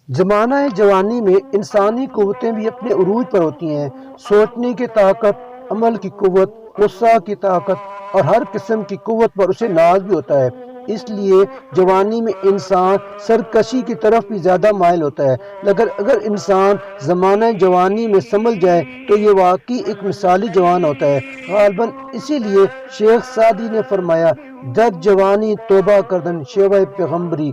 زمانہ جوانی میں انسانی قوتیں بھی اپنے عروج پر ہوتی ہیں۔ سوچنے کی طاقت، عمل کی قوت، غصہ کی طاقت اور ہر قسم کی قوت پر اسے ناز بھی ہوتا ہے۔ اس لیے جوانی میں انسان سرکشی کی طرف بھی زیادہ مائل ہوتا ہے۔ اگر انسان زمانہ جوانی میں سنبھل جائے تو یہ واقعی ایک مثالی جوان ہوتا ہے۔ غالباً اسی لیے شیخ سعدی نے فرمایا، در جوانی توبہ کردن شیوہ پیغمبری،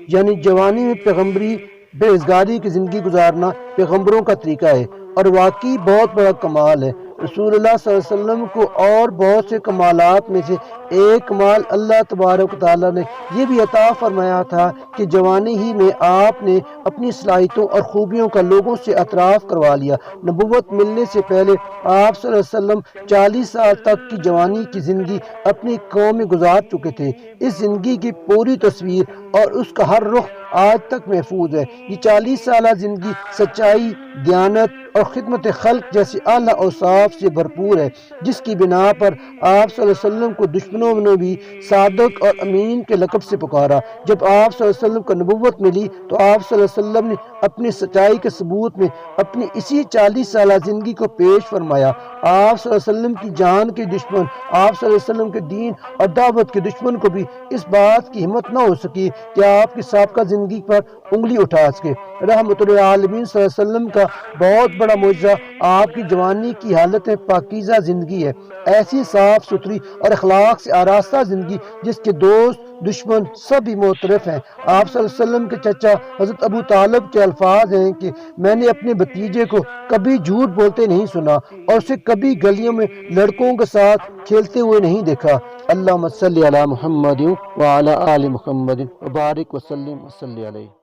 یعنی جوانی میں پیغمبری بےروزگاری کی زندگی گزارنا پیغمبروں کا طریقہ ہے، اور واقعی بہت بڑا کمال ہے۔ رسول اللہ صلی اللہ علیہ وسلم کو اور بہت سے کمالات میں سے ایک کمال اللہ تبارک و تعالیٰ نے یہ بھی عطا فرمایا تھا کہ جوانی ہی میں آپ نے اپنی صلاحیتوں اور خوبیوں کا لوگوں سے اعتراف کروا لیا۔ نبوت ملنے سے پہلے آپ صلی اللہ علیہ وسلم 40 سال تک کی جوانی کی زندگی اپنی قوم میں گزار چکے تھے۔ اس زندگی کی پوری تصویر اور اس کا ہر رخ آج تک محفوظ ہے۔ یہ 40 سالہ زندگی سچائی، دیانت اور خدمت خلق جیسے اعلیٰ اوصاف سے بھرپور ہے، جس کی بنا پر آپ صلی اللہ علیہ وسلم کو دشمنوں نے بھی صادق اور امین کے لقب سے پکارا۔ جب آپ صلی اللہ علیہ وسلم کو نبوت ملی تو آپ صلی اللہ علیہ وسلم نے اپنی سچائی کے ثبوت میں اپنی اسی 40 سالہ زندگی کو پیش فرمایا۔ آپ صلی اللہ علیہ وسلم کی جان کے دشمن، آپ صلی اللہ علیہ وسلم کے دین اور دعوت کے دشمن کو بھی اس بات کی ہمت نہ ہو سکی کہ آپ کی سابقہ زندگی پر انگلی اٹھا سکے۔ رحمت للعالمین صلی اللہ علیہ وسلم کا بہت بڑا معجزہ آپ کی جوانی کی حالت میں پاکیزہ زندگی ہے، ایسی صاف ستھری اور اخلاق سے آراستہ زندگی جس کے دوست دشمن سبھی معترف ہیں۔ آپ صلی اللہ علیہ وسلم کے چچا حضرت ابو طالب کے الفاظ ہیں کہ میں نے اپنے بھتیجے کو کبھی جھوٹ بولتے نہیں سنا اور اسے کبھی گلیوں میں لڑکوں کے ساتھ کھیلتے ہوئے نہیں دیکھا۔ اللہم صلی علی محمد وعلی آل محمد وبارک وسلم وصلی علیہ۔